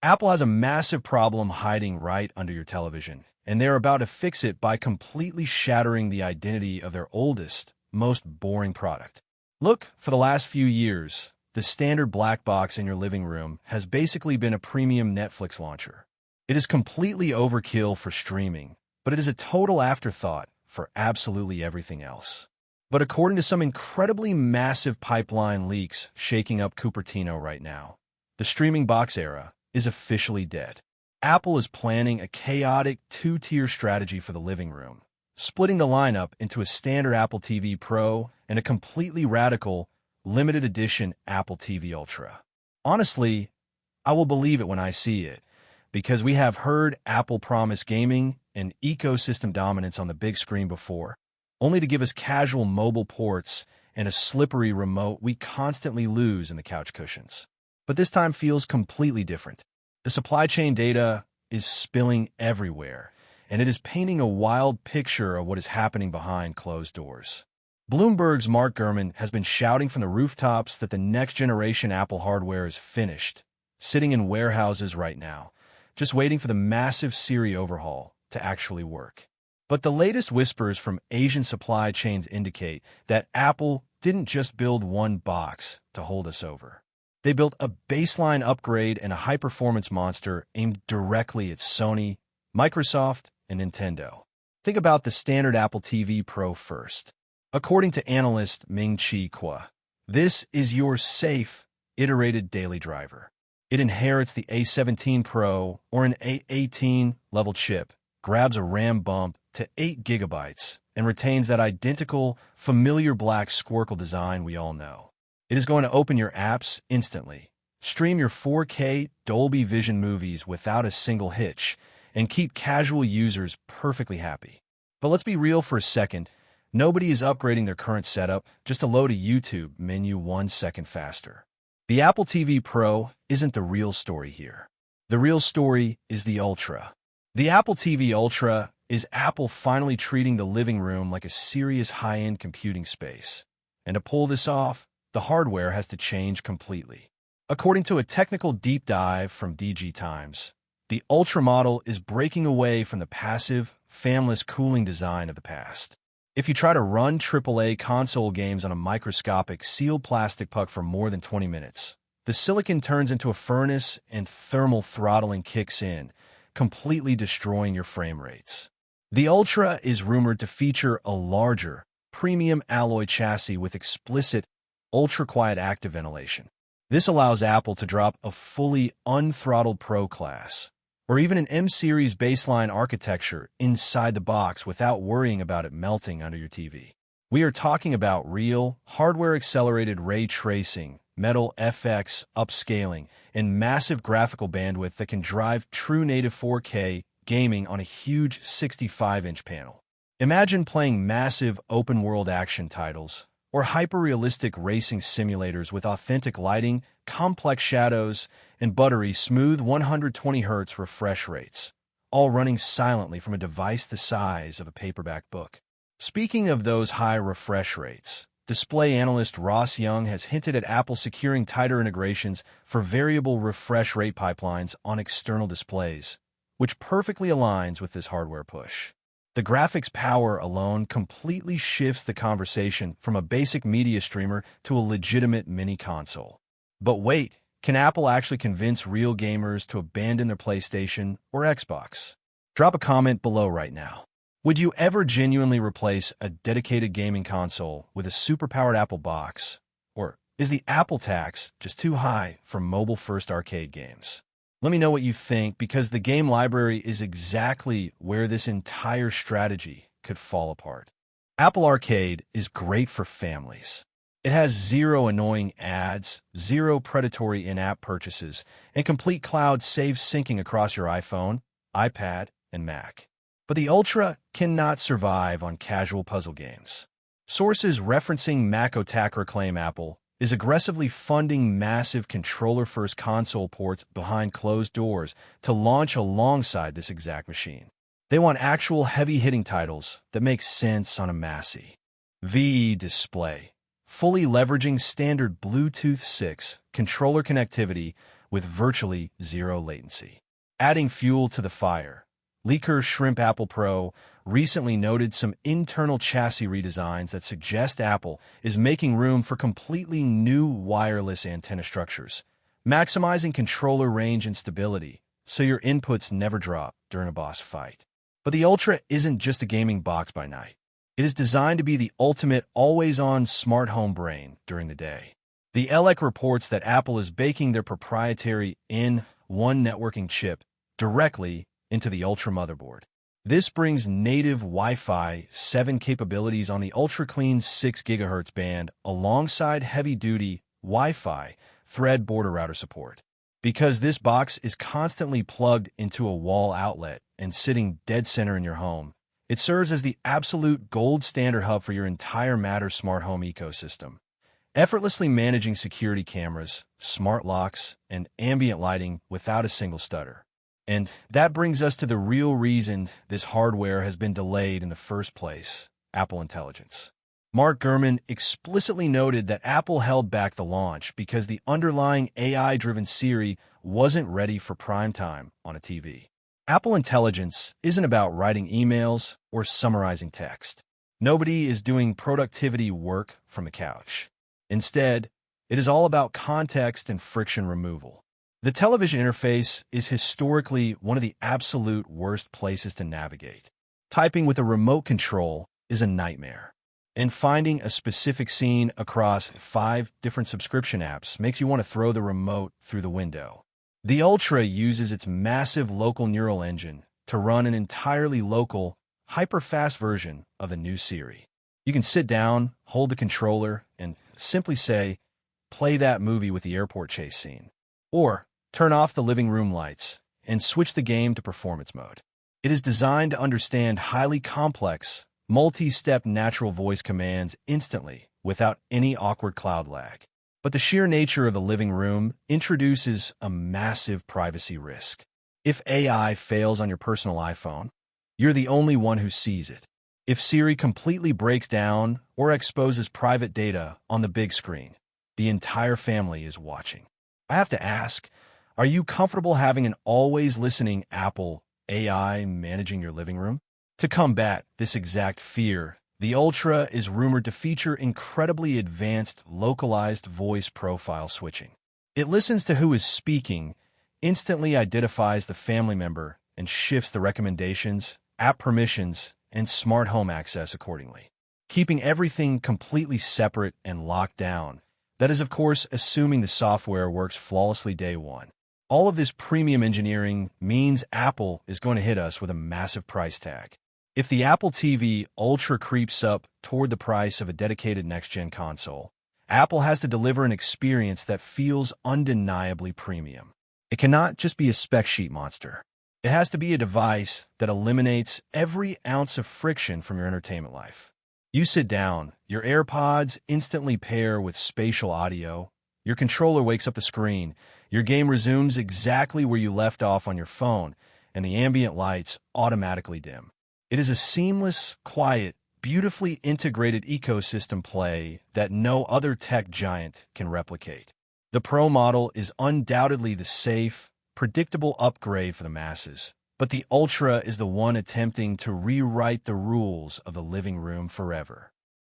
Apple has a massive problem hiding right under your television, and they're about to fix it by completely shattering the identity of their oldest, most boring product. Look, for the last few years, the standard black box in your living room has basically been a premium Netflix launcher. It is completely overkill for streaming, but it is a total afterthought for absolutely everything else. But according to some incredibly massive pipeline leaks shaking up Cupertino right now, the streaming box era is officially dead. Apple is planning a chaotic two-tier strategy for the living room, splitting the lineup into a standard Apple TV Pro and a completely radical, limited edition Apple TV Ultra. Honestly, I will believe it when I see it, because we have heard Apple promise gaming and ecosystem dominance on the big screen before, only to give us casual mobile ports and a slippery remote we constantly lose in the couch cushions. But this time feels completely different. The supply chain data is spilling everywhere, and it is painting a wild picture of what is happening behind closed doors. Bloomberg's Mark Gurman has been shouting from the rooftops that the next-generation Apple hardware is finished, sitting in warehouses right now, just waiting for the massive Siri overhaul to actually work. But the latest whispers from Asian supply chains indicate that Apple didn't just build one box to hold us over. They built a baseline upgrade and a high-performance monster aimed directly at Sony, Microsoft, and Nintendo. Think about the standard Apple TV Pro first. According to analyst Ming-Chi, this is your safe, iterated daily driver. It inherits the A17 Pro or an A18 level chip, grabs a RAM bump to 8 gigabytes, and retains that identical, familiar black squircle design we all know. It is going to open your apps instantly, stream your 4K Dolby Vision movies without a single hitch, and keep casual users perfectly happy. But let's be real for a second. Nobody is upgrading their current setup just to load a YouTube menu 1 second faster. The Apple TV Pro isn't the real story here. The real story is the Ultra. The Apple TV Ultra is Apple finally treating the living room like a serious high-end computing space. And to pull this off, the hardware has to change completely. According to a technical deep dive from DG Times, the Ultra model is breaking away from the passive, fanless cooling design of the past. If you try to run AAA console games on a microscopic sealed plastic puck for more than 20 minutes, the silicon turns into a furnace and thermal throttling kicks in, completely destroying your frame rates. The Ultra is rumored to feature a larger, premium alloy chassis with explicit, ultra-quiet active ventilation. This allows Apple to drop a fully unthrottled Pro class, or even an M-series baseline architecture inside the box without worrying about it melting under your TV. We are talking about real, hardware-accelerated ray tracing, metal FX upscaling, and massive graphical bandwidth that can drive true native 4K gaming on a huge 65-inch panel. Imagine playing massive open-world action titles, or hyper-realistic racing simulators with authentic lighting, complex shadows, and buttery, smooth 120 Hz refresh rates, all running silently from a device the size of a paperback book. Speaking of those high refresh rates, display analyst Ross Young has hinted at Apple securing tighter integrations for variable refresh rate pipelines on external displays, which perfectly aligns with this hardware push. The graphics power alone completely shifts the conversation from a basic media streamer to a legitimate mini console. But wait, can Apple actually convince real gamers to abandon their PlayStation or Xbox? Drop a comment below right now. Would you ever genuinely replace a dedicated gaming console with a superpowered Apple box? Or is the Apple tax just too high for mobile-first arcade games? Let me know what you think, because the game library is exactly where this entire strategy could fall apart. Apple Arcade is great for families. It has zero annoying ads, zero predatory in-app purchases, and complete cloud save syncing across your iPhone, iPad, and Mac. But the Ultra cannot survive on casual puzzle games. Sources referencing Mac attacker claim Apple is aggressively funding massive controller-first console ports behind closed doors to launch alongside this exact machine. They want actual heavy-hitting titles that make sense on a massive VE display, fully leveraging standard Bluetooth 6 controller connectivity with virtually zero latency. Adding fuel to the fire, leaker Shrimp Apple Pro recently noted some internal chassis redesigns that suggest Apple is making room for completely new wireless antenna structures, maximizing controller range and stability so your inputs never drop during a boss fight. But the Ultra isn't just a gaming box by night. It is designed to be the ultimate always-on smart home brain during the day. The LEC reports that Apple is baking their proprietary N1 networking chip directly into the Ultra motherboard. This brings native Wi-Fi 7 capabilities on the ultra-clean 6 GHz band alongside heavy-duty Wi-Fi thread border router support. Because this box is constantly plugged into a wall outlet and sitting dead center in your home, it serves as the absolute gold standard hub for your entire Matter smart home ecosystem, effortlessly managing security cameras, smart locks, and ambient lighting without a single stutter. And that brings us to the real reason this hardware has been delayed in the first place: Apple Intelligence. Mark Gurman explicitly noted that Apple held back the launch because the underlying AI-driven Siri wasn't ready for prime time on a TV. Apple Intelligence isn't about writing emails or summarizing text. Nobody is doing productivity work from the couch. Instead, it is all about context and friction removal. The television interface is historically one of the absolute worst places to navigate. Typing with a remote control is a nightmare. And finding a specific scene across 5 different subscription apps makes you want to throw the remote through the window. The Ultra uses its massive local neural engine to run an entirely local, hyper-fast version of the new Siri. You can sit down, hold the controller, and simply say, "Play that movie with the airport chase scene." Or turn off the living room lights and switch the game to performance mode. It is designed to understand highly complex, multi-step natural voice commands instantly without any awkward cloud lag. But the sheer nature of the living room introduces a massive privacy risk. If AI fails on your personal iPhone, you're the only one who sees it. If Siri completely breaks down or exposes private data on the big screen, the entire family is watching. I have to ask, are you comfortable having an always listening Apple AI managing your living room? To combat this exact fear, the Ultra is rumored to feature incredibly advanced localized voice profile switching. It listens to who is speaking, instantly identifies the family member, and shifts the recommendations, app permissions, and smart home access accordingly, keeping everything completely separate and locked down. That is, of course, assuming the software works flawlessly day one. All of this premium engineering means Apple is going to hit us with a massive price tag. If the Apple TV Ultra creeps up toward the price of a dedicated next-gen console, Apple has to deliver an experience that feels undeniably premium. It cannot just be a spec sheet monster. It has to be a device that eliminates every ounce of friction from your entertainment life. You sit down, your AirPods instantly pair with spatial audio, your controller wakes up the screen, your game resumes exactly where you left off on your phone, and the ambient lights automatically dim. It is a seamless, quiet, beautifully integrated ecosystem play that no other tech giant can replicate. The Pro model is undoubtedly the safe, predictable upgrade for the masses, but the Ultra is the one attempting to rewrite the rules of the living room forever.